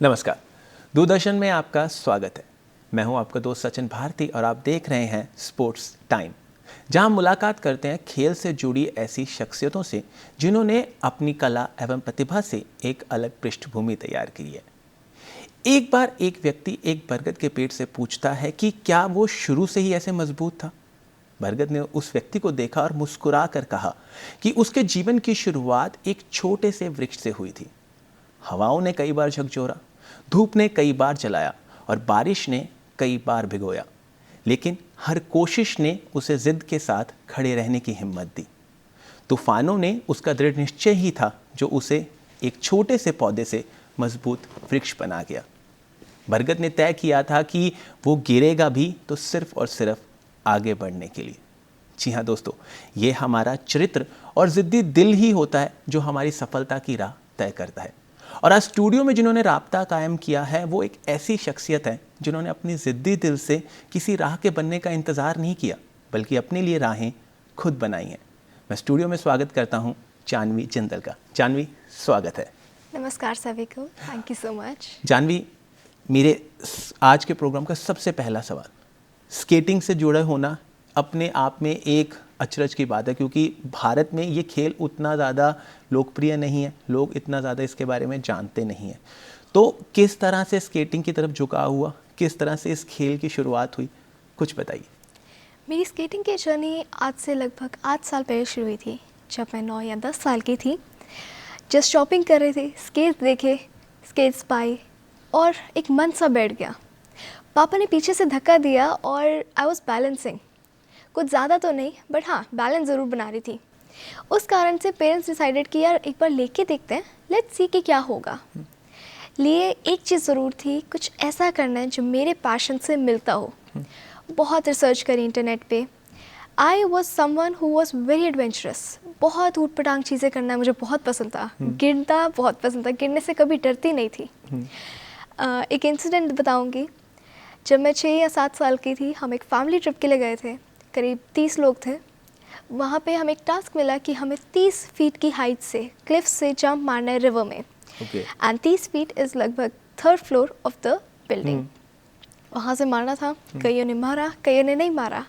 नमस्कार, दूरदर्शन में आपका स्वागत है। मैं हूं आपका दोस्त सचिन भारती और आप देख रहे हैं स्पोर्ट्स टाइम, जहां मुलाकात करते हैं खेल से जुड़ी ऐसी शख्सियतों से जिन्होंने अपनी कला एवं प्रतिभा से एक अलग पृष्ठभूमि तैयार की है। एक बार एक व्यक्ति एक बरगद के पेड़ से पूछता है कि क्या वो शुरू से ही ऐसे मजबूत था। बरगद ने उस व्यक्ति को देखा और मुस्कुरा कर कहा कि उसके जीवन की शुरुआत एक छोटे से वृक्ष से हुई थी। हवाओं ने कई बार झकझोरा, धूप ने कई बार जलाया और बारिश ने कई बार भिगोया, लेकिन हर कोशिश ने उसे जिद के साथ खड़े रहने की हिम्मत दी। तूफानों ने उसका दृढ़ निश्चय ही था जो उसे एक छोटे से पौधे से मजबूत वृक्ष बना गया। बरगद ने तय किया था कि वो गिरेगा भी तो सिर्फ और सिर्फ आगे बढ़ने के लिए। जी हाँ दोस्तों, ये हमारा चरित्र और जिद्दी दिल ही होता है जो हमारी सफलता की राह तय करता है। और आज स्टूडियो में जिन्होंने राब्ता कायम किया है वो एक ऐसी शख्सियत है जिन्होंने अपनी जिद्दी दिल से किसी राह के बनने का इंतज़ार नहीं किया, बल्कि अपने लिए राहें खुद बनाई हैं। मैं स्टूडियो में स्वागत करता हूँ जानवी जिंदल का। जानवी, स्वागत है। नमस्कार सभी को, thank you so much. Jahnavi, मेरे आज के प्रोग्राम का सबसे पहला सवाल, स्केटिंग से जुड़ा होना अपने आप में एक अचरज की बात है, क्योंकि भारत में ये खेल उतना ज़्यादा लोकप्रिय नहीं है, लोग इतना ज़्यादा इसके बारे में जानते नहीं हैं। तो किस तरह से स्केटिंग की तरफ झुकाव हुआ, किस तरह से इस खेल की शुरुआत हुई, कुछ बताइए। मेरी स्केटिंग की जर्नी आज से लगभग 8 साल पहले शुरू हुई थी, जब मैं 9 या 10 साल की थी। जस्ट शॉपिंग कर रहे थे, स्केट्स देखे, स्केट्स पाए और एक मन सा बैठ गया। पापा ने पीछे से धक्का दिया और आई वॉज बैलेंसिंग, कुछ ज़्यादा तो नहीं बट हाँ बैलेंस ज़रूर बना रही थी। उस कारण से पेरेंट्स डिसाइडेड कि यार एक बार लेके देखते हैं, लेट्स सी कि क्या होगा। लिए एक चीज़ ज़रूर थी, कुछ ऐसा करना है जो मेरे पैशन से मिलता हो। बहुत रिसर्च करी इंटरनेट पे। I was someone who was very adventurous. बहुत ऊट पटांग चीज़ें करना मुझे बहुत पसंद था, गिरना बहुत पसंद था, गिरने से कभी डरती नहीं थी। एक इंसिडेंट बताऊंगी। जब मैं 6 या 7 साल की थी, हम एक फैमिली ट्रिप के लिए गए थे, करीब 30 लोग थे। वहाँ पे हमें एक टास्क मिला कि हमें 30 फीट की हाइट से क्लिफ से जंप मारना है रिवर में। एंड 30 फीट इज़ लगभग 3rd floor of the building. वहाँ से मारना था। कईयों ने मारा, कईयों ने नहीं मारा।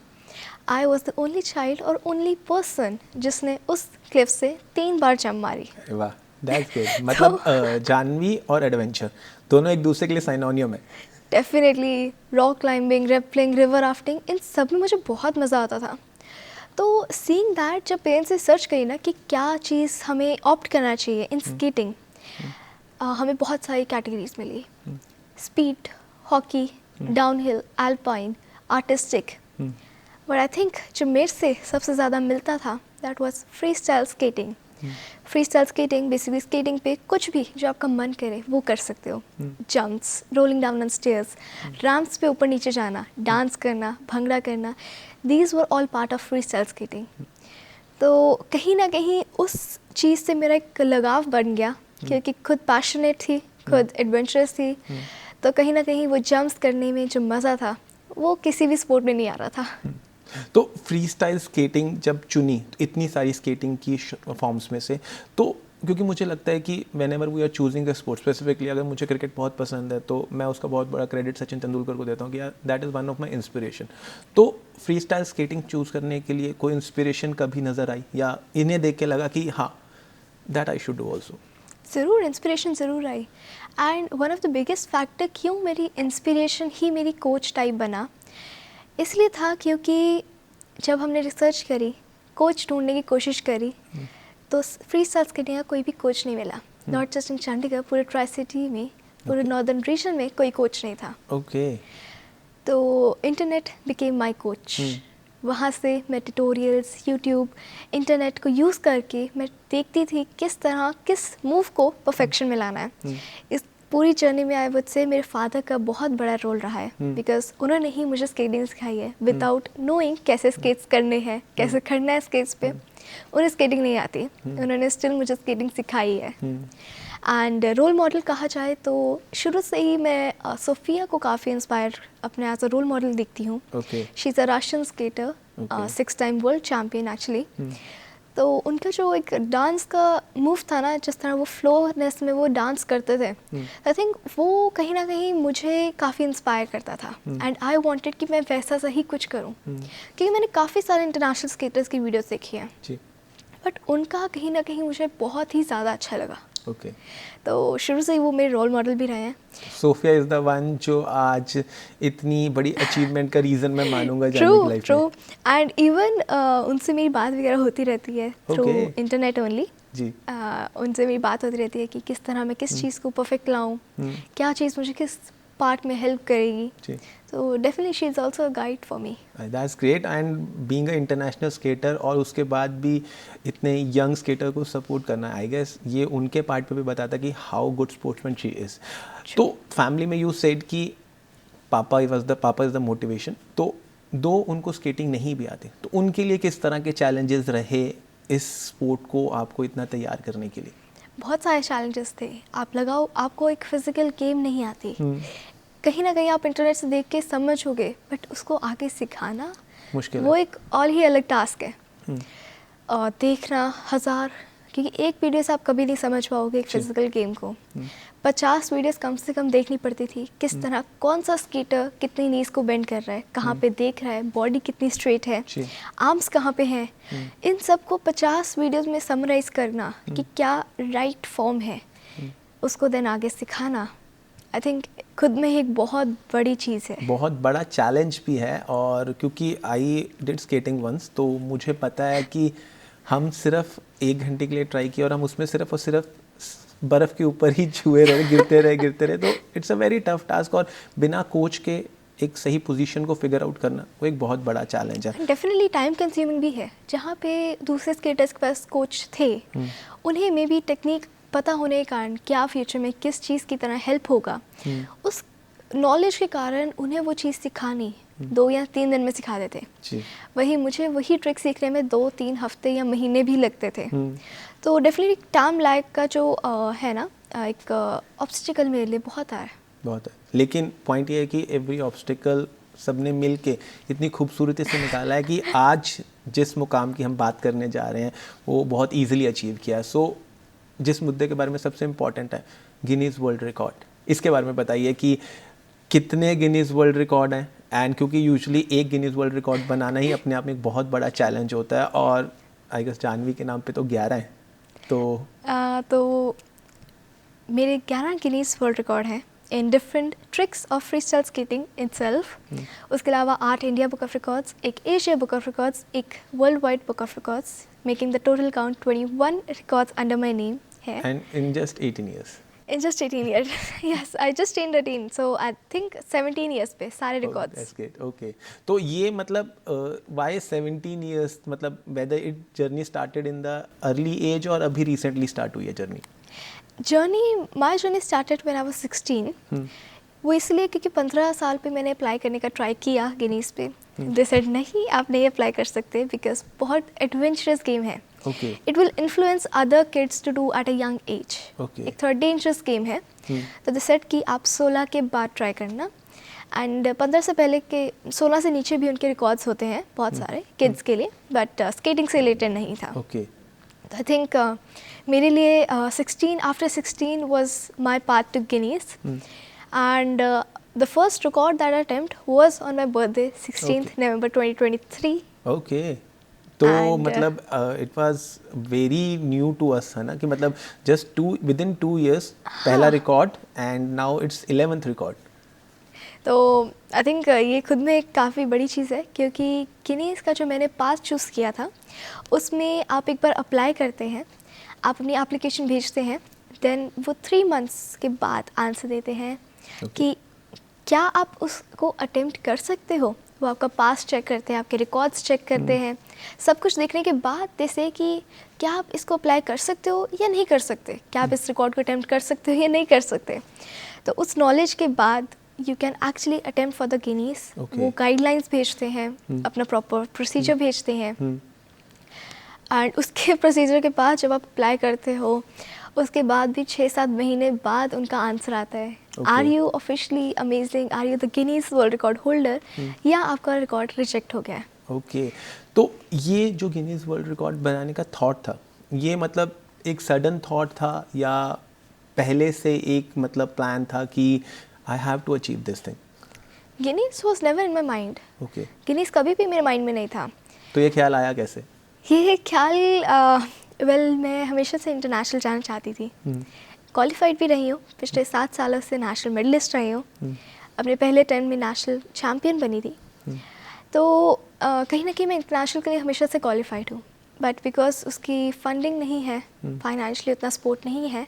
I was the only child और ओनली पर्सन जिसने उस क्लिफ से 3 बार जंप मारी। वाह, दैट्स गुड। मतलब जानवी और एडवेंचर दोनों एक दूसरे के लिए सिनोनियम है। Definitely rock climbing, rappelling, river rafting, इन सब में मुझे बहुत मज़ा आता था। तो सीइंग दैट, जब पेरेंट्स ने सर्च करी ना कि क्या चीज़ हमें ऑप्ट करना चाहिए इन स्केटिंग, हमें बहुत सारी कैटेगरीज मिली। Speed, hockey, downhill, alpine, artistic. But I think जो मेरे से सबसे ज़्यादा मिलता था that was free style skating. Free style skating basically skating पे कुछ भी जो आपका मन करे वो कर सकते हो। Jumps, rolling down on stairs, ramps पे ऊपर नीचे जाना, डांस करना, भंगड़ा करना, these were all part of free style skating. तो कहीं ना कहीं उस चीज़ से मेरा एक लगाव बन गया, क्योंकि खुद पैशनेट थी, खुद एडवेंचरस थी। तो कहीं ना कहीं वो जंप्स करने में जो मज़ा था वो किसी भी स्पोर्ट में नहीं आ रहा था। तो फ्री स्टाइल स्केटिंग जब चुनी, तो इतनी सारी स्केटिंग की फॉर्म्स में से, तो क्योंकि मुझे लगता है कि whenever we are choosing a sport, specifically अगर मुझे क्रिकेट बहुत पसंद है तो मैं उसका बहुत बड़ा क्रेडिट सचिन तेंदुलकर को देता हूँ कि यार that is one of my inspiration. तो फ्री स्टाइल स्केटिंग चूज़ करने के लिए कोई इंस्पिरेशन कभी नज़र आई या इन्हें देख के लगा कि हाँ that I should do also? ज़रूर इंस्पिरेशन ज़रूर आई। And one of the biggest factor क्यों मेरी इंस्पिरेशन ही मेरी कोच टाइप बना, इसलिए था क्योंकि जब हमने रिसर्च करी, कोच ढूंढने की कोशिश करी, तो फ्री स्टाइल स्केटिंग का कोई भी कोच नहीं मिला। नॉट जस्ट इन चंडीगढ़, पूरे ट्राई सिटी में, पूरे नॉर्दर्न रीजन में कोई कोच नहीं था। ओके। तो इंटरनेट बिकेम माई कोच। वहाँ से मैं ट्यूटोरियल्स, यूट्यूब, इंटरनेट को यूज़ करके मैं देखती थी किस तरह किस मूव को परफेक्शन में लाना है। इस पूरी जर्नी में आई वुड से मेरे फादर का बहुत बड़ा रोल रहा है, बिकॉज उन्होंने ही मुझे स्केटिंग सिखाई है विदाउट नोइंग कैसे स्केट्स करने हैं, कैसे खड़ना है स्केट्स पे। उन्हें स्केटिंग नहीं आती, उन्होंने स्टिल मुझे स्केटिंग सिखाई है। एंड रोल मॉडल कहा जाए तो शुरू से ही मैं सोफिया को काफ़ी इंस्पायर अपने एज अ रोल मॉडल देखती हूँ। She is a Russian skater, 6 time world champion actually. तो उनका जो एक डांस का मूव था ना, जिस तरह वो फ्लोनेस में वो डांस करते थे, आई थिंक वो कहीं ना कहीं मुझे काफ़ी इंस्पायर करता था एंड आई वांटेड कि मैं वैसा सा ही कुछ करूं, क्योंकि मैंने काफ़ी सारे इंटरनेशनल स्केटर्स की वीडियोस देखी हैं, बट उनका कहीं ना कहीं मुझे बहुत ही ज़्यादा अच्छा लगा। ओके। तो शुरू से ही वो मेरे रोल मॉडल भी रहे हैं। सोफिया इज़ द वन जो आज इतनी बड़ी अचीवमेंट का रीज़न मैं मानूंगा जानवी की लाइफ में। ट्रू एंड इवन उनसे मेरी बात वगैरह होती रहती है थ्रू इंटरनेट ओनली जी। उनसे मेरी बात होती रहती है कि किस तरह मैं किस चीज़ को परफेक्ट लाऊं, क्या चीज़ मुझे किस पार्ट में हेल्प करेगी। तो definitely she is also a guide for me. That's great. And being a international skater और उसके बाद भी इतने यंग स्केटर को सपोर्ट करना, आई गेस ये उनके पार्ट पे भी बताता कि how good sportsman she is. तो फैमिली में यू सेड कि पापा इज़ द मोटिवेशन। तो दो उनको स्केटिंग नहीं भी आती, तो उनके लिए किस तरह के चैलेंजेस रहे इस स्पोर्ट को आपको इतना तैयार करने के लिए? बहुत सारे चैलेंजेस थे। आप लगाओ, आपको एक फिजिकल गेम नहीं आती, कहीं ना कहीं आप इंटरनेट से देख के समझोगे, बट उसको आगे सिखाना मुश्किल वो है। एक और ही अलग टास्क है। देखना हज़ार, क्योंकि एक वीडियो से आप कभी नहीं समझ पाओगे एक फिजिकल गेम को। 50 वीडियोस कम से कम देखनी पड़ती थी, किस तरह कौन सा स्केटर कितनी नीज को बेंड कर रहा है, कहाँ पे देख रहा है, बॉडी कितनी स्ट्रेट है, आर्म्स कहाँ पे हैं, इन सब को 50 वीडियोस में समराइज करना कि क्या राइट फॉर्म है, उसको देन आगे सिखाना, आई थिंक खुद में ही एक बहुत बड़ी चीज़ है, बहुत बड़ा चैलेंज भी है। और क्योंकि आई डिड स्केटिंग वंस, तो मुझे पता है कि हम सिर्फ 1 घंटे के लिए ट्राई किया और हम उसमें सिर्फ और सिर्फ बर्फ़ के ऊपर ही छुए रहे, गिरते रहे। तो it's a very tough task, और बिना कोच के एक सही पोजीशन को फिगर आउट करना वो एक बहुत बड़ा चैलेंज है। डेफिनेटली टाइम कंज्यूमिंग भी है। जहाँ पे दूसरे स्केटर्स के पास कोच थे, उन्हें मे बी टेक्निक पता होने के कारण क्या फ्यूचर में किस चीज़ की तरह हेल्प होगा, उस नॉलेज के कारण उन्हें वो चीज़ सिखानी 2 या 3 दिन में सिखा देते। वही मुझे वही ट्रिक सीखने में 2-3 हफ्ते या महीने भी लगते थे। तो डेफिनेटली टाइम लैग का जो है ना, एक ऑब्स्टिकल मेरे लिए बहुत है। लेकिन पॉइंट ये है कि एवरी ऑब्स्टिकल सबने मिल के इतनी खूबसूरती से निकाला है कि आज जिस मुकाम की हम बात करने जा रहे हैं वो बहुत ईजिली अचीव किया है। सो जिस मुद्दे के बारे में सबसे इम्पॉर्टेंट है, गिनीज़ वर्ल्ड रिकॉर्ड, इसके बारे में बताइए कि कितने गिनीज़ वर्ल्ड रिकॉर्ड हैं। एंड क्योंकि यूजुअली एक गिनीज़ वर्ल्ड रिकॉर्ड बनाना ही अपने आप में एक बहुत बड़ा चैलेंज होता है, और आई गेस जानवी के नाम पे तो 11 हैं। तो मेरे 11 गिनीज़ वर्ल्ड रिकॉर्ड हैं in different tricks of free style skating itself. उसके अलावा 8 इंडिया बुक ऑफ रिकॉर्ड्स, एक एशिया बुक ऑफ रिकॉर्ड्स, एक world wide book of records, making the total count 21 records under my name है। And in just 18 years? In just 18 years, yes, I just turned 18, so I think 17 years पे सारे records. That's great, okay. तो ये मतलब why 17 years, मतलब whether it journey started in the early age और अभी recently start हुई है journey? My journey started when I was 16. वो इसलिए क्योंकि 15 साल पे मैंने अप्लाई करने का ट्राई किया गिनीज़ पे। They said नहीं, आप नहीं अप्लाई कर सकते बिकॉज बहुत एडवेंचरस गेम है। It will influence other kids to do at a young age. एक थोड़ा डेंजरस गेम है। तो they said कि आप 16 के बाद ट्राई करना, एंड 15 से पहले के 16 से नीचे भी उनके रिकॉर्ड्स होते हैं बहुत सारे किड्स के लिए, बट स्केटिंग से रिलेटेड नहीं था। तो आई थिंक मेरे लिए 16 after 16 was my path to Guinness, and the first record that I attempt was on my birthday 16th November 2023. तो मतलब it was very new to us, है ना, कि मतलब जस्ट विदिन 2 years पहला record, and now it's 11th record. तो I think ये खुद में एक काफ़ी बड़ी चीज़ है, क्योंकि गिनीज़ का जो मैंने पास चूज़ किया था उसमें आप एक बार अप्लाई करते हैं, आप अपनी एप्लीकेशन भेजते हैं, देन वो 3 months के बाद आंसर देते हैं कि क्या आप उसको अटेम्प्ट कर सकते हो। वो आपका पास चेक करते हैं, आपके रिकॉर्ड्स चेक करते हैं, सब कुछ देखने के बाद जैसे कि क्या आप इसको अप्लाई कर सकते हो या नहीं कर सकते, क्या आप इस रिकॉर्ड को अटेम्प्ट कर सकते हो या नहीं कर सकते। तो उस नॉलेज के बाद you can actually attempt for the Guinness. वो गाइडलाइंस भेजते हैं, अपना प्रॉपर प्रोसीजर भेजते हैं, एंड उसके प्रोसीजर के बाद जब आप अप्लाई करते हो उसके बाद भी 6-7 महीने बाद उनका आंसर आता है, are you officially amazing, are you the Guinness world record holder, या आपका रिकॉर्ड रिजेक्ट हो गया है। ओके, तो ये जो गिनीज वर्ल्ड रिकॉर्ड बनाने का थॉट था, ये मतलब एक सडन थॉट था या पहले से एक मतलब प्लान था कि I have to achieve this thing? Guinness was never in my mind. Okay, Guinness कभी भी मेरे माइंड में नहीं था। तो ये ख्याल आया कैसे? ये ख्याल मैं हमेशा से इंटरनेशनल जाना चाहती थी। क्वालिफाइड भी रही हूँ, पिछले 7 सालों से नेशनल मेडलिस्ट रही हूँ, अपने पहले टर्म में नेशनल चैम्पियन बनी थी। तो कहीं ना कहीं मैं इंटरनेशनल के लिए हमेशा से क्वालिफाइड हूँ, बट बिकॉज उसकी फंडिंग नहीं है, फाइनेंशियली उतना सपोर्ट नहीं है,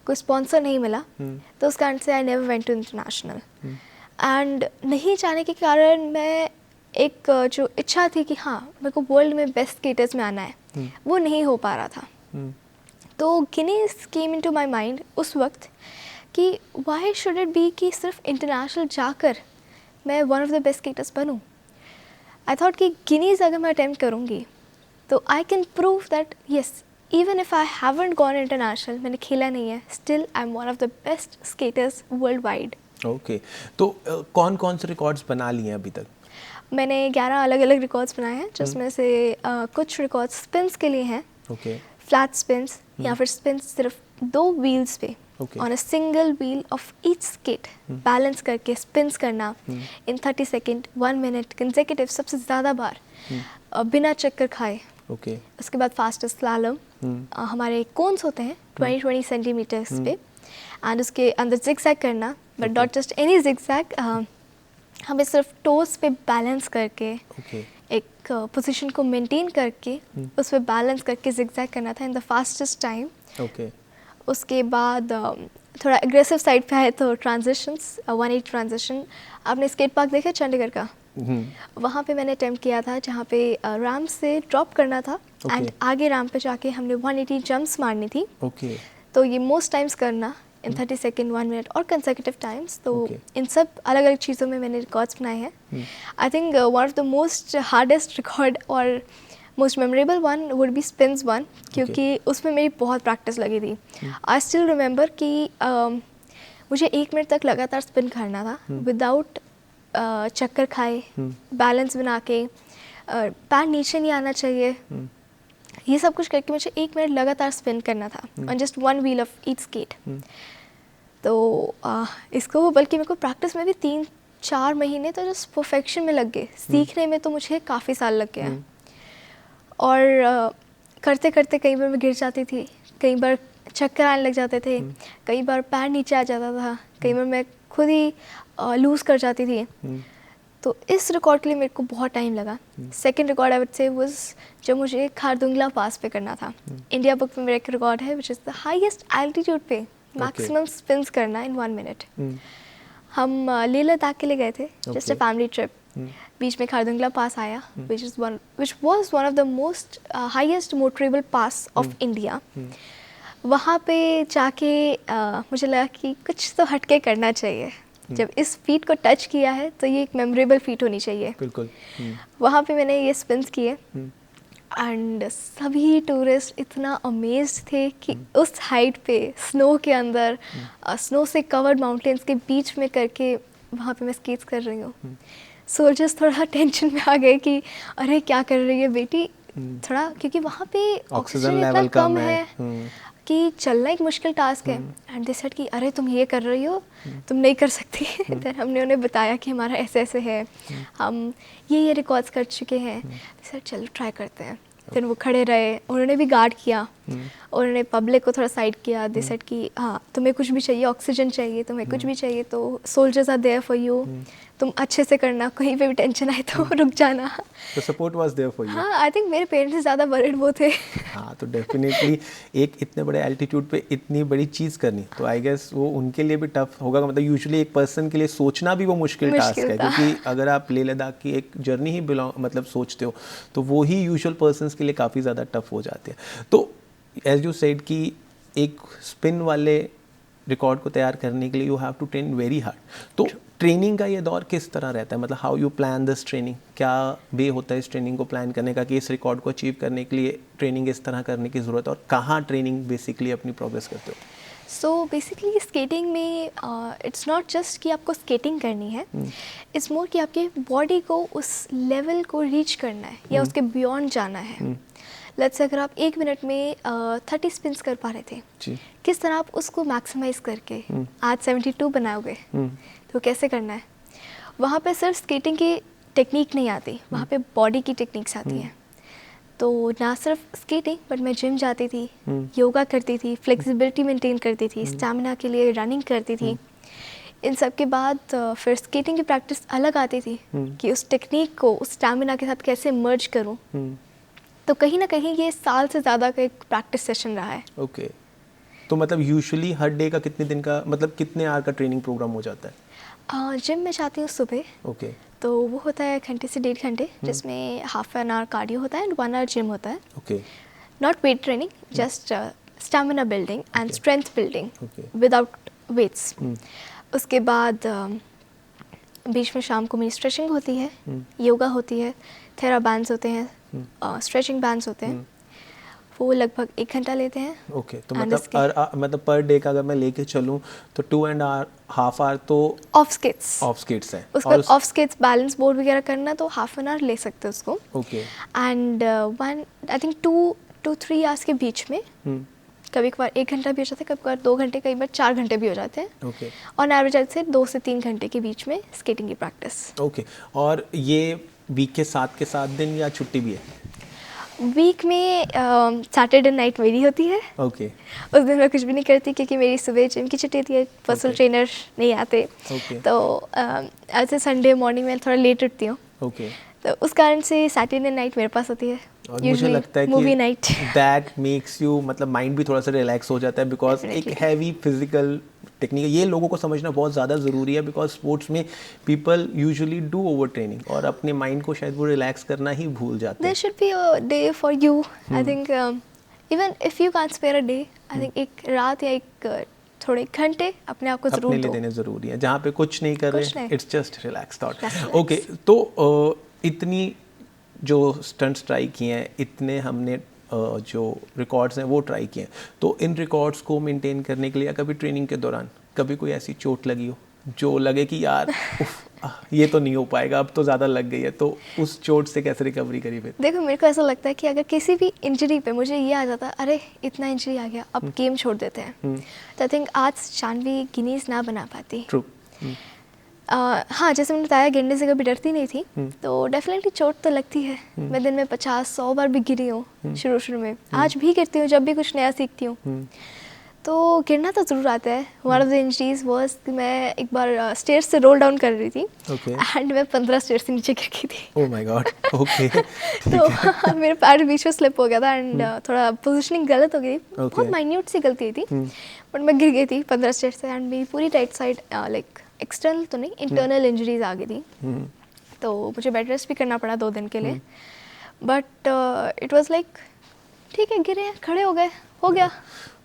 कोई स्पॉन्सर नहीं मिला, तो उस कारण से I never went to international. एंड नहीं जाने के कारण मैं एक जो इच्छा थी कि हाँ मेरे को वर्ल्ड में बेस्ट स्केटर्स में आना है, वो नहीं हो पा रहा था। तो Guinness came into my mind उस वक्त कि व्हाई शुड इट बी कि सिर्फ इंटरनेशनल जाकर मैं one of the best skaters बनूं। आई थॉट कि गिनीज अगर मैं अटेम्प्ट करूँगी तो I can prove that yes, even if I haven't gone international, मैंने खेला नहीं है, still I am one of the best skaters world wide. Okay, तो कौन कौन से रिकॉर्ड्स बना लिए हैं अभी तक? मैंने 11 अलग अलग रिकॉर्ड्स बनाए हैं, जिसमें से कुछ रिकॉर्ड्स स्पिन्स के लिए हैं, ओके, फ्लैट स्पिन्स या फिर स्पिन्स सिर्फ 2 व्हील्स पे on a single wheel of each skate balance करके स्पिन्स करना इन 30 सेकेंड 1 मिनट कंसेक्यूटिव सबसे ज़्यादा बार बिना चक्कर खाए। ओके, उसके बाद फास्टेस्ट स्लैलम, हमारे कोन्स होते हैं 20-20 सेंटीमीटर्स पे, एंड उसके अंदर जिगजैग करना, but not just any zigzag, हमें सिर्फ टोस पे बैलेंस करके एक पोजीशन को मेंटेन करके उस पर बैलेंस करके जिगजैग करना था इन द फास्टेस्ट टाइम। उसके बाद थोड़ा एग्रेसिव साइड पे आए तो ट्रांजिशंस, 180 ट्रांजिशन। आपने स्केट पार्क देखा चंडीगढ़ का? वहाँ पे मैंने अटेम्प्ट किया था, जहाँ पे रैम्प से ड्रॉप करना था एंड आगे रैम्प पे जाके हमने 180 जंप्स मारनी थी। तो ये मोस्ट टाइम्स करना इन 30 सेकेंड 1 मिनट और कंसेक्यूटिव टाइम्स। तो इन सब अलग अलग चीज़ों में मैंने रिकॉर्ड्स बनाए हैं। I think one of the most hardest record और most memorable one would be spins one, क्योंकि उसमें मेरी बहुत प्रैक्टिस लगी थी। आई स्टिल रिमेंबर कि मुझे 1 मिनट तक लगातार स्पिन करना था विदाउट चक्कर खाए, बैलेंस बना के, पैर नीचे नहीं आना चाहिए, ये सब कुछ करके मुझे 1 मिनट लगातार स्पिन करना था on just 1 wheel of each skate. तो इसको बल्कि मेरे को प्रैक्टिस में भी 3-4 महीने तो जस्ट परफेक्शन में लग गए। सीखने में तो मुझे काफ़ी साल लग गया। और करते करते कई बार मैं गिर जाती थी, कई बार चक्कर आने लग जाते थे, कई बार पैर नीचे आ जाता था, कई बार मैं खुद ही लूज़ कर जाती थी। तो इस रिकॉर्ड के लिए मेरे को बहुत टाइम लगा। Second record I would say was जब मुझे खारदुंगला पास पे करना था। इंडिया बुक में मेरा एक रिकॉर्ड है which is the highest altitude पे मैक्सिमम स्पिन्स करना इन 1 मिनट। हम लेह लद्दाख के लिए गए थे, जस्ट अ फैमिली ट्रिप। बीच में खारदुंगला पास आया which was one of the most highest motorable pass of India. वहाँ पे जाके मुझे लगा कि कुछ तो हटके करना चाहिए। जब इस फीट को टच किया है तो ये एक मेमोरेबल फीट होनी चाहिए। बिल्कुल। वहाँ पे मैंने ये स्पिन्स किए एंड सभी टूरिस्ट इतना अमेज्ड थे कि उस हाइट पे स्नो के अंदर स्नो से कवर्ड माउंटेन्स के बीच में करके वहाँ पे मैं स्केट्स कर रही हूँ। सोल्जर्स थोड़ा टेंशन में आ गए कि अरे क्या कर रही है बेटी, थोड़ा, क्योंकि वहाँ पे ऑक्सीजन इतना कम है कि चलना एक मुश्किल टास्क है। एंड दे सेड कि अरे तुम ये कर रही हो, तुम नहीं कर सकती। फिर हमने उन्हें बताया कि हमारा ऐसे ऐसे है, हम ये रिकॉर्ड्स कर चुके हैं। सर चलो ट्राई करते हैं। फिर वो खड़े रहे, उन्होंने भी गार्ड किया, उन्होंने पब्लिक को थोड़ा साइड किया। दे सेड कि हाँ तुम्हें कुछ भी चाहिए, ऑक्सीजन चाहिए, तुम्हें कुछ भी चाहिए तो soldiers are there for you, तुम अच्छे से करना, कहीं पे भी टेंशन आए तो रुक जाना। तो support was there for you. हाँ, आई थिंक मेरे पेरेंट्स से ज़्यादा वरिड वो थे। हाँ, तो डेफिनेटली एक इतने बड़े एल्टीट्यूड पे इतनी बड़ी चीज़ करनी, तो आई गेस वो उनके लिए भी टफ होगा। मतलब यूजुअली एक पर्सन के लिए सोचना भी वो मुश्किल टास्क है, क्योंकि अगर आप लेह लद्दाख की एक जर्नी ही मतलब सोचते हो तो वो ही यूजुअल पर्सन्स के लिए काफ़ी ज़्यादा टफ हो जाते हैं। तो एज यू सेड कि एक स्पिन वाले रिकॉर्ड को तैयार करने के लिए you have to train very hard. तो ट्रेनिंग का ये दौर किस तरह रहता है? मतलब how you plan this training, क्या वे होता है इस ट्रेनिंग को प्लान करने का कि इस रिकॉर्ड को अचीव करने के लिए ट्रेनिंग इस तरह करने की ज़रूरत है, और कहाँ ट्रेनिंग बेसिकली अपनी प्रोग्रेस करते हो? सो बेसिकली स्केटिंग में इट्स नॉट जस्ट कि आपको स्केटिंग करनी है, इट्स मोर कि आपके बॉडी को उस लेवल को रीच करना है या उसके बियॉन्ड जाना है। लेट्स से अगर आप 1 मिनट में 30 स्पिन्स कर पा रहे थे, जी। किस तरह आप उसको मैक्सिमाइज करके आज 72 बनाओगे, तो कैसे करना है। वहाँ पे सिर्फ स्केटिंग की टेक्निक नहीं आती, वहाँ पे बॉडी की टेक्निक्स आती हैं। तो ना सिर्फ स्केटिंग बट मैं जिम जाती थी, योगा करती थी, फ्लेक्सिबिलिटी मेंटेन करती थी, स्टैमिना के लिए रनिंग करती थी। इन सब के बाद फिर स्केटिंग की प्रैक्टिस अलग आती थी कि उस टेक्निक को उस स्टैमिना के साथ कैसे मर्ज करूं। तो कहीं ना कहीं ये साल से ज़्यादा का एक प्रैक्टिस सेशन रहा है। ओके। तो मतलब यूजुअली हर डे का कितने दिन का, मतलब कितने आवर का ट्रेनिंग प्रोग्राम हो जाता है? जिम में जाती हूँ सुबह। ओके। तो वो होता है 1 घंटे से 1.5 घंटे, जिसमें हाफ एन आवर कार्डियो होता है एंड 1 आवर जिम होता है। Okay. Not weight training, just stamina building and strength building Okay. Without weights. उसके बाद बीच में शाम को मेरी स्ट्रेचिंग होती है, योगा होती है, थेरा बैंड्स होते हैं, स्ट्रेचिंग बैंड्स होते हैं। वो लगभग 1 घंटा लेते हैं। ओके। तो And मतलब पर डे का अगर मैं लेके चलूँ तो 2.5 आवर तो ऑफ स्केट्स ऑफ स्केट्स हैं। उसका ऑफ स्केट्स बैलेंस बोर्ड वगैरह करना तो हाफ एन आवर ले सकते हैं उसको। Okay. And I think 2 to 3 hours के बीच में कभी कभार 1 घंटा भी हो जाता है, कभी कभार 2 घंटे, कई बार 4 घंटे भी हो जाते हैं। ओके। ऑन एवरेज से 2 से 3 घंटे के बीच में स्केटिंग की प्रैक्टिस। ओके। और ये वीक के 7 दिन या छुट्टी भी है? वीक में सैटरडे नाइट मेरी होती है। ओके। उस दिन मैं कुछ भी नहीं करती क्योंकि मेरी सुबह जिम की छुट्टी थी, पर्सनल ट्रेनर नहीं आते। ओके। तो ऐसे संडे मॉर्निंग में थोड़ा लेट उठती हूँ, ओके। तो उस कारण से सैटरडे नाइट मेरे पास होती है। और मुझे लगता है मूवी कि नाइट दैट मेक्स यू, मतलब माइंड भी थोड़ा सा रिलैक्स हो जाता है, बिकॉज एक Definitely. हैवी फिजिकल टेक्निक ये लोगों को समझना बहुत ज़्यादा ज़रूरी है, बिकॉज स्पोर्ट्स में people usually do over training और अपने माइंड को शायद वो रिलैक्स करना ही भूल जाते देयर हैं। Should be a day for you. I think even if you can't spare a day, I think एक रात या एक थोड़े घंटे अपने आप को अपने जरूर लिए दो। देने ज़रूरी है, जहाँ पे कुछ नहीं कर कुछ रहे, नहीं। It's just relax thought. Just relax. Okay. तो इतनी जो स्टंट्स ट्राई किए हैं, इतने हमने जो रिकॉर्ड्स हैं वो ट्राई किए हैं, तो इन रिकॉर्ड्स को मेंटेन करने के लिए कभी ट्रेनिंग के दौरान कभी कोई ऐसी चोट लगी हो जो लगे कि यार ये तो नहीं हो पाएगा, अब तो ज़्यादा लग गई है, तो उस चोट से कैसे रिकवरी करी फिर? देखो मेरे को ऐसा लगता है कि अगर किसी भी इंजरी पे मुझे ये आ जाता है अरे इतना इंजरी आ गया, अब गेम छोड़ देते हैं, तो आई थिंक आज जानवी गिनीज ना बना पाती। ट्रू। हाँ, जैसे मैंने बताया गिरने से कभी डरती नहीं थी, तो डेफिनेटली चोट तो लगती है। मैं दिन में 50-100 बार भी गिरी हूँ शुरू में, आज भी गिरती हूँ जब भी कुछ नया सीखती हूँ। तो गिरना तो ज़रूर आता है। One of the injuries was कि मैं एक बार स्टेयर्स से रोल डाउन कर रही थी एंड मैं 15 स्टेयर्स से नीचे गिर गई थी। Oh my God. ओके। तो मेरे पैर बीच में स्लिप हो गया था एंड थोड़ा पोजीशनिंग गलत हो गई, बहुत माइन्यूट सी गलती थी, बट मैं गिर गई थी 15 स्टेयर्स से एंड मेरी पूरी राइट साइड लाइक एक्सटर्नल तो नहीं, इंटरनल इंजरीज आ गई थी। तो मुझे बेड रेस्ट भी करना पड़ा 2 दिन के लिए, बट इट वाज लाइक ठीक है, गिरे खड़े हो गए, हो गया।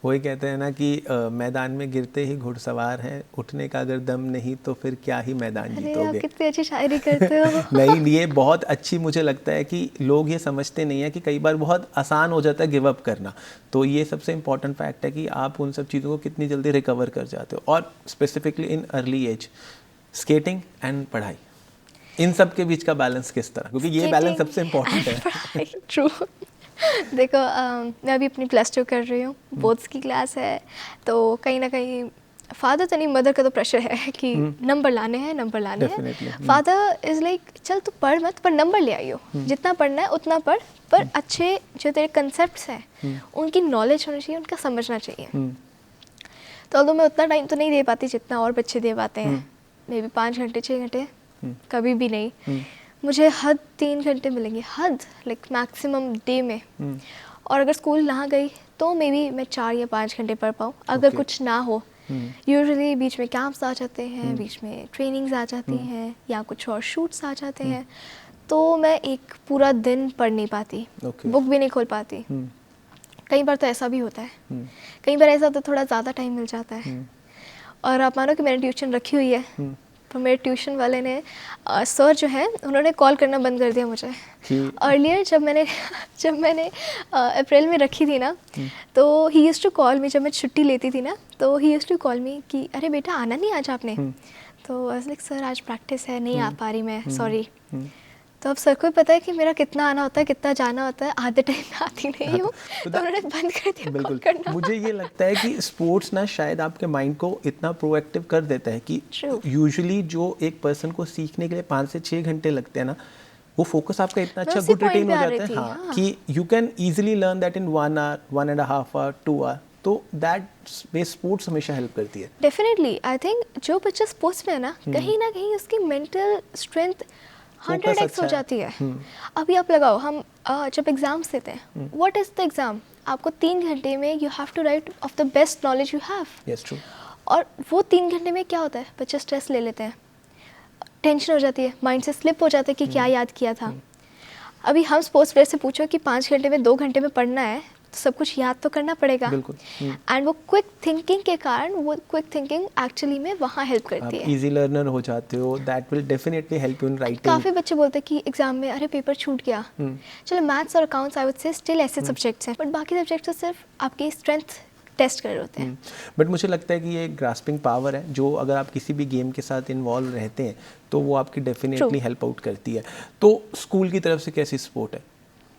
वही कहते हैं ना कि मैदान में गिरते ही घुड़सवार हैं, उठने का अगर दम नहीं तो फिर क्या ही मैदान अरे आप जीतोगे। कितनी अच्छी शायरी करते हो। नहीं, ये बहुत अच्छी, मुझे लगता है कि लोग ये समझते नहीं है कि कई बार बहुत आसान हो जाता है गिव अप करना, तो ये सबसे इम्पॉर्टेंट फैक्ट है कि आप उन सब चीज़ों को कितनी जल्दी रिकवर कर जाते हो, और specifically in early age skating and पढ़ाई, इन सब के बीच का बैलेंस किस तरह, क्योंकि ये बैलेंस सबसे इम्पॉर्टेंट है। ट्रू। देखो मैं अभी अपनी +2 कर रही हूँ, बोर्ड्स की क्लास है, तो कहीं ना कहीं फादर तो नहीं, मदर का तो प्रेशर है कि नंबर लाने हैं, नंबर लाने हैं। फादर इज़ लाइक चल तू पढ़ मत, पर नंबर ले आइयो, जितना पढ़ना है उतना पढ़, पर अच्छे जो तेरे कंसेप्ट्स हैं उनकी नॉलेज होनी चाहिए, उनका समझना चाहिए। तो अगर मैं उतना टाइम तो नहीं दे पाती जितना और बच्चे दे पाते हैं, मे बी 5 घंटे 6 घंटे, कभी भी नहीं। मुझे हद 3 घंटे मिलेंगे, हद लाइक मैक्सिमम डे में, और अगर स्कूल ना गई तो मे बी मैं 4 या 5 घंटे पढ़ पाऊँ, अगर कुछ ना हो। यूजुअली बीच में कैंप्स आ जाते हैं, बीच में ट्रेनिंग्स आ जाती हैं, या कुछ और शूट्स आ जाते हैं, तो मैं एक पूरा दिन पढ़ नहीं पाती, बुक भी नहीं खोल पाती। कई बार तो ऐसा भी होता है, कई बार ऐसा तो थोड़ा ज़्यादा टाइम मिल जाता है। और आप मानो कि मैंने ट्यूशन रखी हुई है, तो मेरे ट्यूशन वाले ने सर जो है उन्होंने कॉल करना बंद कर दिया मुझे। अर्लियर जब मैंने अप्रैल में रखी थी ना, तो he used to call me, जब मैं छुट्टी लेती थी ना तो he used to call me कि अरे बेटा आना नहीं आज आपने। तो आई वाज लाइक सर आज प्रैक्टिस है, नहीं आ पा रही मैं, सॉरी। तो अब सर को भी पता है कि मेरा कितना आना होता है, कितना जाना होता है, आधे टाइम में आती नहीं हूँ, तो उन्होंने बंद कर दिया कॉल करना। मुझे ये लगता है कि स्पोर्ट्स ना शायद आपके माइंड को इतना प्रोएक्टिव कर देता है कि यूजुअली जो एक पर्सन को सीखने के लिए 5 से 6 घंटे लगते हैं ना, वो फोकस आपका इतना अच्छा गुड रिटेन हो जाता है, हाँ, कि you can easily learn that in 1 hour, 1.5 hour, 2 hour. तो दैट वे स्पोर्ट्स हमेशा हेल्प करती है। डेफिनेटली आई थिंक जो बच्चा स्पोर्ट्स में है ना कहीं उसकी मेंटल स्ट्रेंथ 100x हो जाती है। अभी आप लगाओ, हम जब एग्जाम्स देते हैं, व्हाट इज द एग्जाम, आपको 3 घंटे में you have to write of the best knowledge you have. Yes true. और वो 3 घंटे में क्या होता है, बच्चे स्ट्रेस ले लेते हैं, टेंशन हो जाती है, माइंड से स्लिप हो जाता है कि क्या याद किया था। अभी हम स्पोर्ट्स प्लेयर से पूछो कि 5 घंटे में 2 घंटे में पढ़ना है, तो सब कुछ याद तो करना पड़ेगा। बिल्कुल। एंड वो क्विक थिंकिंग के कारण वो क्विक थिंकिंग एक्चुअली में वहाँ हेल्प करती है। इजी लर्नर हो जाते हो, that will definitely help you in writing. काफ़ी बच्चे बोलते हैं कि एग्जाम में अरे पेपर छूट गया। चलो मैथ्स और accounts I would say still ऐसे सब्जेक्ट्स हैं, बट बाकी सब्जेक्ट्स तो सिर्फ आपकी स्ट्रेंथ टेस्ट कर रहे होते हैं। बट मुझे लगता है कि ये ग्रास्पिंग पावर है, जो अगर आप किसी भी गेम के साथ इन्वॉल्व रहते हैं तो वो आपकी डेफिनेटली हेल्प आउट करती है। तो स्कूल की तरफ से कैसी सपोर्ट है,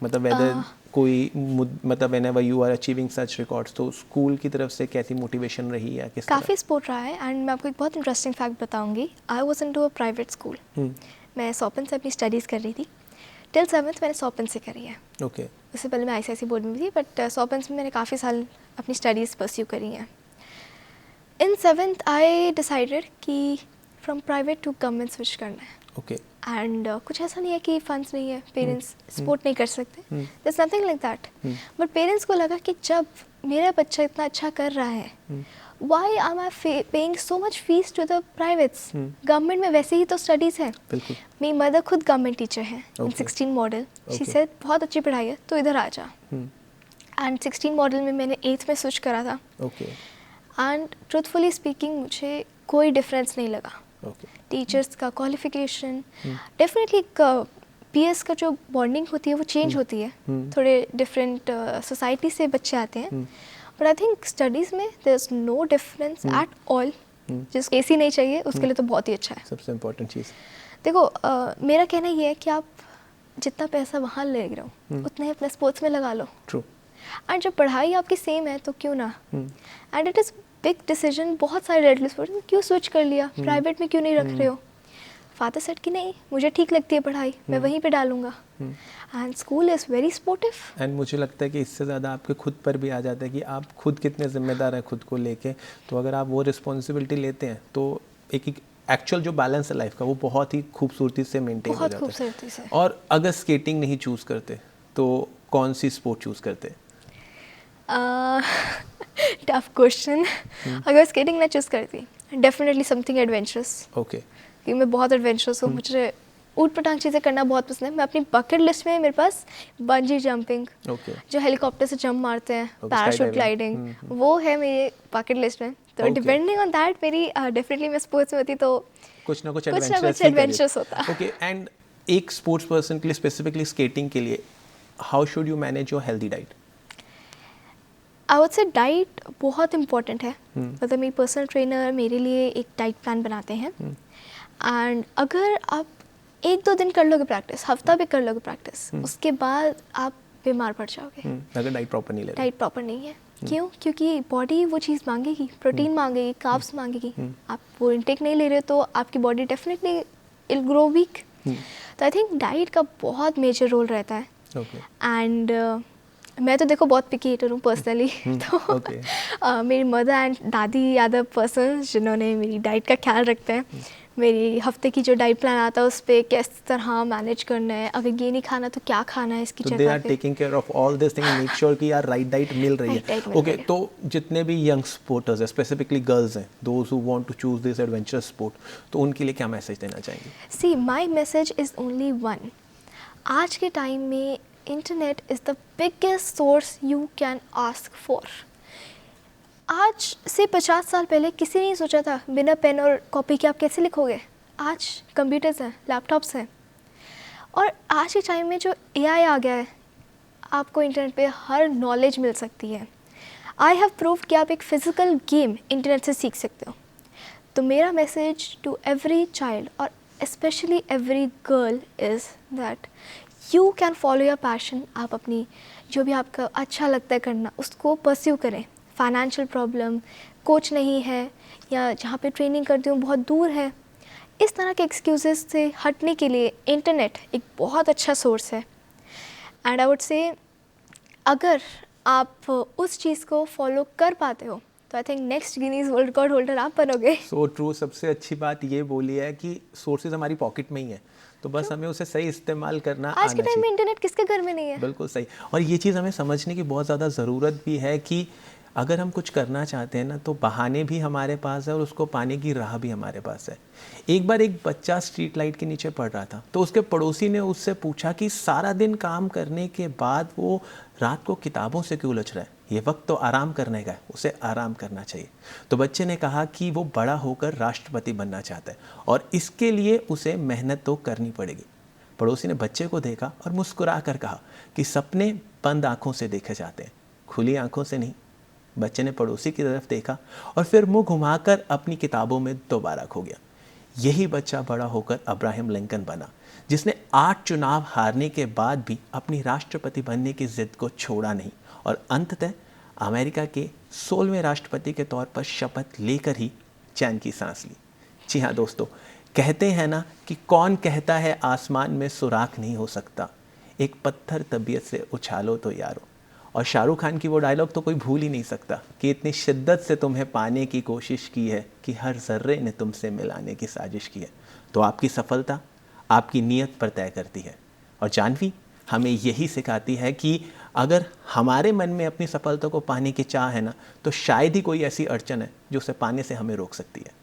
मतलब वेदर कोई मतलब whenever you are achieving such records, तो स्कूल की तरफ से कैसी मोटिवेशन रही है, किस तरह? काफ़ी सपोर्ट रहा है। एंड मैं आपको एक बहुत इंटरेस्टिंग फैक्ट बताऊंगी। I was into a private school. मैं सॉपन से अपनी स्टडीज़ कर रही थी, टिल 7th मैंने सॉपन से करी है। ओके। उससे पहले मैं आईसीआईसी बोर्ड में थी, बट सॉपन में मैंने काफ़ी साल अपनी स्टडीज़ परस्यू करी हैं। इन 7th आई डिसाइडेड कि from private to government switch करना है। ओके। एंड कुछ ऐसा नहीं है कि फंड्स नहीं है, पेरेंट्स सपोर्ट नहीं कर सकते, there is nothing like that. But parents को लगा कि जब मेरा बच्चा इतना अच्छा कर रहा है, why am I paying so much fees to the privates, government में वैसे ही तो स्टडीज़ हैं। बिल्कुल। मेरी मदर खुद गवर्नमेंट टीचर है इन 16 मॉडल। शी सेड बहुत अच्छी पढ़ाई है तो इधर आ जा। एंड 16 मॉडल में मैंने 8th में स्विच करा था। ओके। एंड ट्रूथफुली स्पीकिंग मुझे कोई डिफरेंस नहीं लगा। ओके। टीचर्स का क्वालिफिकेशन, डेफिनेटली पीएस का जो बॉन्डिंग होती है वो चेंज होती है, थोड़े डिफरेंट सोसाइटी से बच्चे आते हैं, बट आई थिंक स्टडीज़ में there is no difference at all. जिसको एसी नहीं चाहिए उसके लिए तो बहुत ही अच्छा है। सबसे इम्पोर्टेंट चीज़ देखो, मेरा कहना ये है कि आप जितना पैसा वहाँ ले रहे हो उतना ही अपने स्पोर्ट्स में लगा लो। ट्रू। एंड जब पढ़ाई आपकी सेम है तो क्यों ना। And it is big decision, बहुत सारे रेड स्पोर्ट्स में क्यों स्विच कर लिया, प्राइवेट में क्यों नहीं रख रहे हो। फादर सेड कि नहीं मुझे ठीक लगती है पढ़ाई, मैं वहीं पे डालूंगा। And school is very supportive. And मुझे लगता है कि इससे ज़्यादा आपके खुद पर भी आ जाता है कि आप खुद कितने जिम्मेदार हैं खुद को लेके। तो अगर आप वो रिस्पॉन्सिबिलिटी लेते हैं तो एक एक्चुअल जो बैलेंस है लाइफ का वो बहुत ही खूबसूरती से मेंटेन हो जाता है। खूबसूरती से। और अगर स्केटिंग नहीं चूज़ करते तो कौन सी स्पोर्ट चूज़ करते? Tough question. अगर स्केटिंग ना चूज़ करती, डेफिनेटली समथिंग एडवेंचरस। ओके। क्योंकि मैं बहुत एडवेंचरस हूँ, मुझे ऊट पटांग चीज़ें करना बहुत पसंद है। मैं अपनी बकेट लिस्ट में मेरे पास बंजी जंपिंग, जो हेलीकॉप्टर से जंप मारते हैं, पैराशूट ग्लाइडिंग, वो है मेरी बकेट लिस्ट में। तो डिपेंडिंग ऑन दैट मेरी डेफिनेटली मैं स्पोर्ट्स में होती तो कुछ ना कुछ एडवेंचरस होता। ओके। एंड एक स्पोर्ट्स पर्सन के लिए, स्पेसिफिकली स्केटिंग के लिए, how should you manage your healthy diet? I would say diet बहुत इंपॉर्टेंट है। मतलब मेरी पर्सनल ट्रेनर मेरे लिए एक डाइट प्लान बनाते हैं। एंड अगर आप 1-2 दिन कर लोगे प्रैक्टिस, हफ्ता भी कर लोगे प्रैक्टिस, उसके बाद आप बीमार पड़ जाओगे अगर डाइट प्रॉपर नहीं ले रहे। डाइट प्रॉपर नहीं है। क्यों? क्योंकि बॉडी वो चीज़ मांगेगी, प्रोटीन मांगेगी, कार्ब्स मांगेगी। आप वो इनटेक नहीं ले रहे तो आपकी बॉडी डेफिनेटली इल ग्रो वीक। तो आई थिंक डाइट का बहुत मेजर रोल रहता है। एंड मैं तो देखो बहुत पिकी ईटर हूँ पर्सनली। तो मेरी मदर एंड दादी यादव पर्सन जिन्होंने मेरी डाइट का ख्याल रखते हैं। मेरी हफ्ते की जो डाइट प्लान आता है उस पर किस तरह मैनेज करना है, अगर ये नहीं खाना तो क्या खाना है इसकी जगह पे। They are taking care of all this thing, make sure कि यार राइट डाइट मिल रही है। ओके। तो जितने भी यंग स्पोर्टर्स हैं, स्पेसिफिकली गर्ल्स हैं, those who want to choose this adventurous sport, तो उनके लिए क्या मैसेज देना चाहेंगे? See my message is only one. आज के टाइम में internet is the biggest source you can ask for. आज से 50 साल पहले किसी ने नहीं सोचा था बिना पेन और कॉपी के आप कैसे लिखोगे। आज कंप्यूटर्स हैं, लैपटॉप्स हैं, और आज के टाइम में जो एआई आ गया है, आपको इंटरनेट पे हर नॉलेज मिल सकती है। आई हैव प्रूव कि आप एक फ़िज़िकल गेम इंटरनेट से सीख सकते हो। तो मेरा मैसेज टू एवरी चाइल्ड और specially every girl is that you can follow your passion. आप अपनी जो भी आपका अच्छा लगता है करना, उसको परस्यू करें। फाइनेंशियल प्रॉब्लम, कोच नहीं है, या जहाँ पे ट्रेनिंग करती हूँ बहुत दूर है, इस तरह के एक्सक्यूज़ेस से हटने के लिए इंटरनेट एक बहुत अच्छा सोर्स है। एंड आई वुड से अगर आप उस चीज़ को फॉलो कर पाते हो तो I think next Guinness world record holder आप बनोगे। So true. सबसे अच्छी बात ये बोली है कि सोर्सेज हमारी पॉकेट में ही है, तो बस हमें उसे सही इस्तेमाल करना आज के आना टाइम में चाहिए। इंटरनेट किसके घर में नहीं है? बिल्कुल सही। और ये चीज़ हमें समझने की बहुत ज़्यादा ज़रूरत भी है कि अगर हम कुछ करना चाहते हैं ना, तो बहाने भी हमारे पास है और उसको पाने की राह भी हमारे पास है। एक बार एक बच्चा स्ट्रीट लाइट के नीचे पड़ रहा था, तो उसके पड़ोसी ने उससे पूछा कि सारा दिन काम करने के बाद वो रात को किताबों से क्यों उलझ रहा है, ये वक्त तो आराम करने का है, उसे आराम करना चाहिए। तो बच्चे ने कहा कि वो बड़ा होकर राष्ट्रपति बनना चाहता है और इसके लिए उसे मेहनत तो करनी पड़ेगी। पड़ोसी ने बच्चे को देखा और मुस्कुरा कर कहा कि सपने बंद आंखों से देखे जाते हैं, खुली आंखों से नहीं। बच्चे ने पड़ोसी की तरफ देखा और फिर मुंह घुमाकर अपनी किताबों में दोबारा खो गया। यही बच्चा बड़ा होकर अब्राहम लिंकन बना, जिसने 8 चुनाव हारने के बाद भी अपनी राष्ट्रपति बनने की जिद को छोड़ा नहीं और अंततः अमेरिका के 16वें राष्ट्रपति के तौर पर शपथ लेकर ही चैन की सांस ली। जी हाँ दोस्तों, कहते हैं ना कि कौन कहता है आसमान में सुराख नहीं हो सकता, एक पत्थर तबीयत से उछालो तो यारो। और शाहरुख खान की वो डायलॉग तो कोई भूल ही नहीं सकता कि इतनी शिद्दत से तुम्हें पाने की कोशिश की है कि हर जर्रे ने तुमसे मिलाने की साजिश की है। तो आपकी सफलता आपकी नीयत पर तय करती है। और जानवी हमें यही सिखाती है कि अगर हमारे मन में अपनी सफलता को पाने की चाह है ना, तो शायद ही कोई ऐसी अड़चन है जो उसे पाने से हमें रोक सकती है।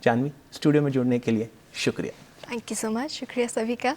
जानवी, स्टूडियो में जुड़ने के लिए शुक्रिया। Thank you so much. शुक्रिया सभी का।